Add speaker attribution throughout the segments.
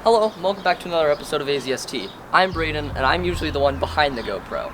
Speaker 1: Hello, and welcome back to another episode of AZST. I'm Brayden, and I'm usually the one behind the GoPro.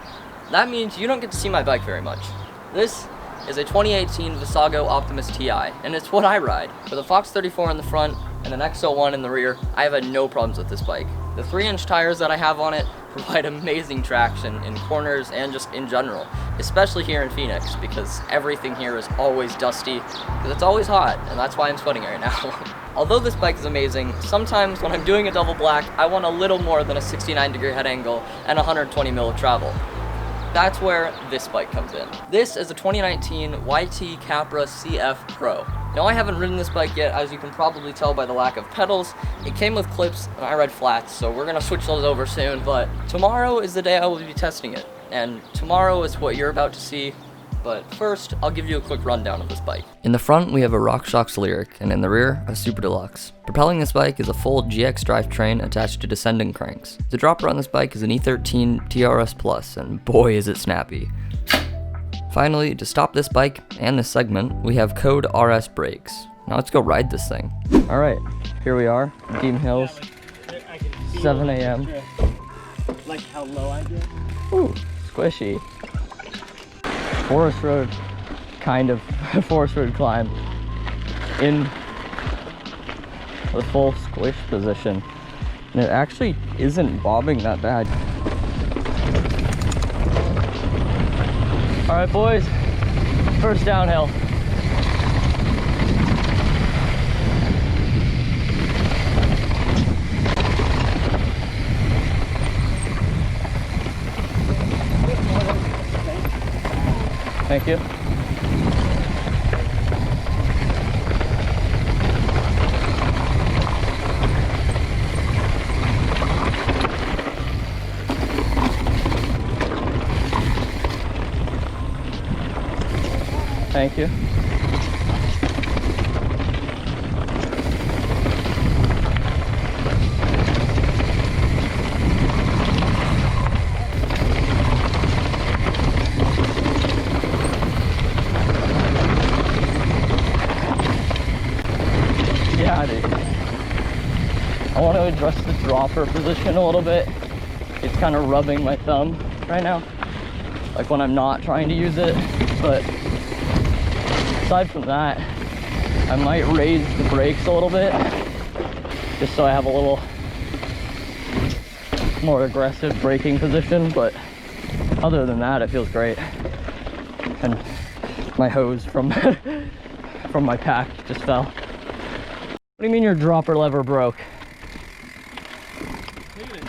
Speaker 1: That means you don't get to see my bike very much. This is a 2018 Visago Optimus TI, and it's what I ride. With a Fox 34 in the front and an XO1 in the rear, I have had no problems with this bike. The 3-inch tires that I have on it provide amazing traction in corners and just in general, especially here in Phoenix, because everything here is always dusty, because it's always hot, and that's why I'm sweating right now. Although this bike is amazing, sometimes when I'm doing a double black, I want a little more than a 69-degree head angle and 120 mil of travel. That's where this bike comes in. This is a 2019 YT Capra CF Pro. Now, I haven't ridden this bike yet, as you can probably tell by the lack of pedals. It came with clips, and I ride flats, so we're gonna switch those over soon, but tomorrow is the day I will be testing it, and tomorrow is what you're about to see. But first, I'll give you a quick rundown of this bike. In the front, we have a RockShox Lyric, and in the rear, a Super Deluxe. Propelling this bike is a full GX drivetrain attached to descending cranks. The dropper on this bike is an E13 TRS Plus, and boy is it snappy. Finally, to stop this bike and this segment, we have code RS brakes. Now let's go ride this thing. Alright, here we are, Deem Hills, 7 a.m.
Speaker 2: Like how low I get?
Speaker 1: Ooh, squishy. Forest road, kind of forest road climb in the full squish position, and it actually isn't bobbing that bad. All right, boys, first downhill. Thank you. Thank you. Yeah, dude. I want to adjust the dropper position a little bit. It's kind of rubbing my thumb right now, like when I'm not trying to use it. But aside from that, I might raise the brakes a little bit, just so I have a little more aggressive braking position. But other than that, it feels great. And my hose from from my pack just fell. What do you mean your dropper lever broke?
Speaker 2: Look at it.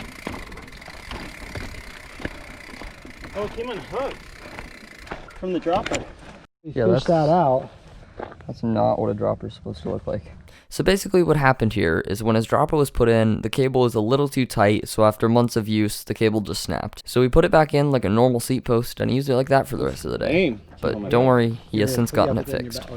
Speaker 2: Oh, it came unhooked from the dropper.
Speaker 1: Yeah,
Speaker 2: Push that out.
Speaker 1: That's not what a dropper is supposed to look like. So basically what happened here is when his dropper was put in, the cable was a little too tight, so after months of use, the cable just snapped. So we put it back in like a normal seat post and used it like that for the rest of the day.
Speaker 2: Damn.
Speaker 1: But don't worry, he has since gotten it fixed.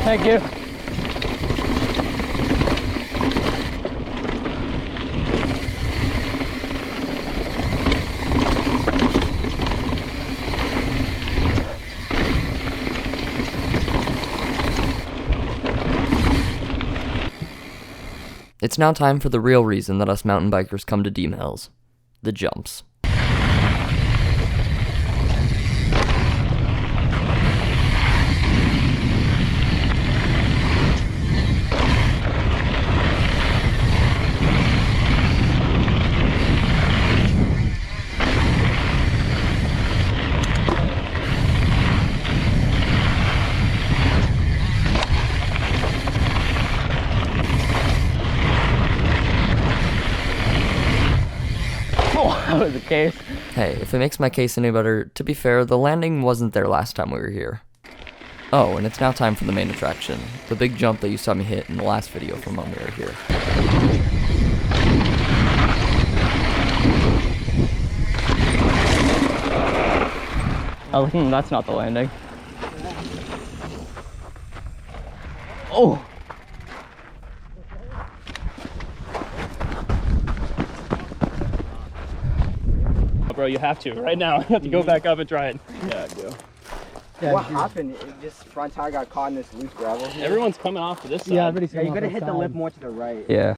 Speaker 1: Thank you. It's now time for the real reason that us mountain bikers come to Deem Hills: the jumps.
Speaker 3: case.
Speaker 1: Hey, if it makes my case any better, to be fair, the landing wasn't there last time we were here. Oh, and it's now time for the main attraction, the big jump that you saw me hit in the last video from when we were here.
Speaker 3: Oh, that's not the landing. Oh! Bro, you have to, right now. You have to go back up and try it. Yeah, I do.
Speaker 4: Yeah, what happened? It just front tire got caught in this loose gravel here.
Speaker 3: Everyone's coming off to this side.
Speaker 4: Yeah, everybody's coming off. You gotta hit the lip more to the right.
Speaker 3: Yeah.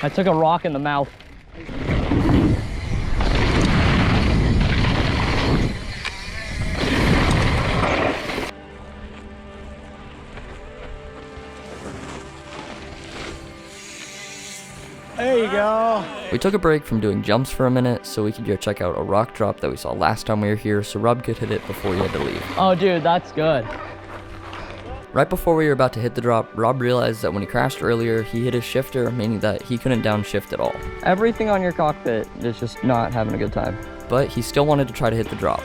Speaker 3: I took a rock in the mouth.
Speaker 2: There you go.
Speaker 1: We took a break from doing jumps for a minute so we could go check out a rock drop that we saw last time we were here so Rob could hit it before he had to leave.
Speaker 3: Oh dude, that's good.
Speaker 1: Right before we were about to hit the drop, Rob realized that when he crashed earlier, he hit his shifter, meaning that he couldn't downshift at all.
Speaker 3: Everything on your cockpit is just not having a good time.
Speaker 1: But he still wanted to try to hit the drop.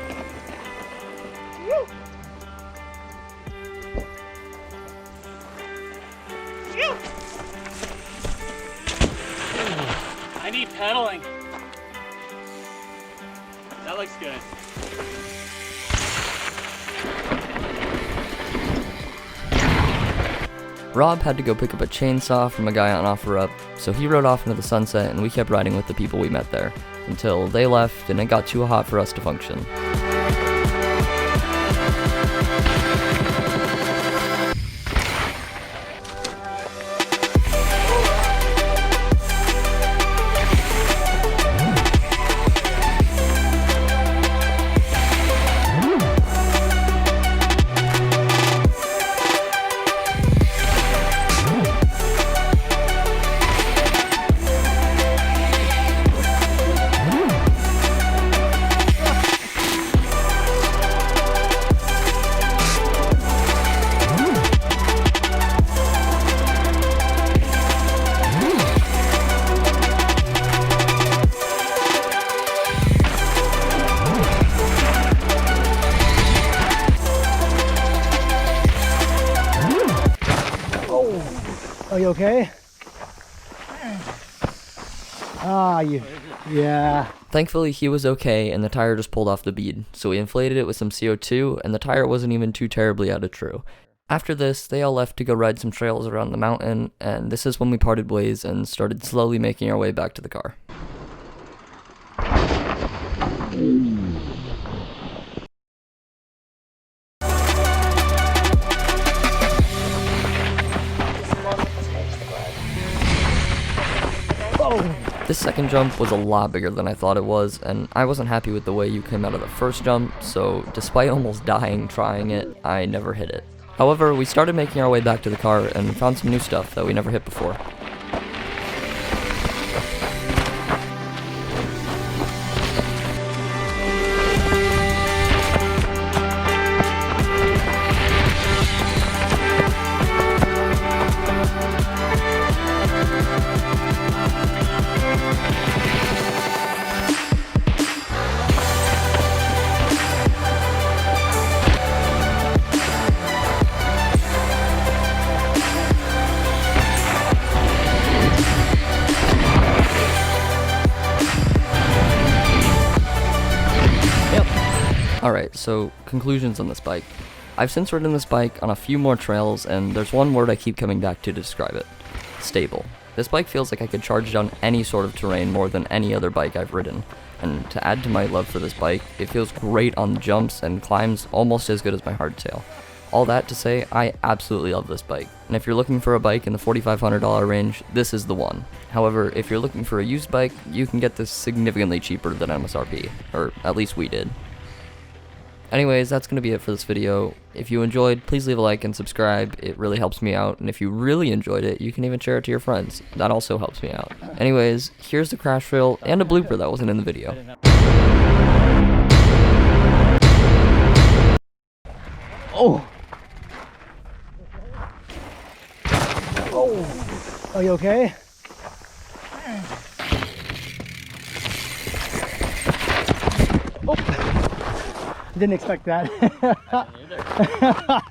Speaker 2: I need pedaling. That looks good.
Speaker 1: Rob had to go pick up a chainsaw from a guy on OfferUp, so he rode off into the sunset and we kept riding with the people we met there, until they left and it got too hot for us to function.
Speaker 2: Are you okay? Yeah.
Speaker 1: Thankfully, he was okay and the tire just pulled off the bead, so we inflated it with some CO2 and the tire wasn't even too terribly out of true. After this, they all left to go ride some trails around the mountain, and this is when we parted ways and started slowly making our way back to the car. This second jump was a lot bigger than I thought it was, and I wasn't happy with the way you came out of the first jump, so despite almost dying trying it, I never hit it. However, we started making our way back to the car and found some new stuff that we never hit before. Alright, so conclusions on this bike. I've since ridden this bike on a few more trails, and there's one word I keep coming back to describe it. Stable. This bike feels like I could charge down any sort of terrain more than any other bike I've ridden, and to add to my love for this bike, it feels great on jumps and climbs almost as good as my hardtail. All that to say, I absolutely love this bike, and if you're looking for a bike in the $4,500 range, this is the one. However, if you're looking for a used bike, you can get this significantly cheaper than MSRP, or at least we did. Anyways, that's going to be it for this video. If you enjoyed, please leave a like and subscribe. It really helps me out. And if you really enjoyed it, you can even share it to your friends. That also helps me out. Anyways, here's the crash reel and a blooper that wasn't in the video.
Speaker 2: Oh. Oh. Are you okay? Oh. Didn't expect that.
Speaker 1: I didn't either.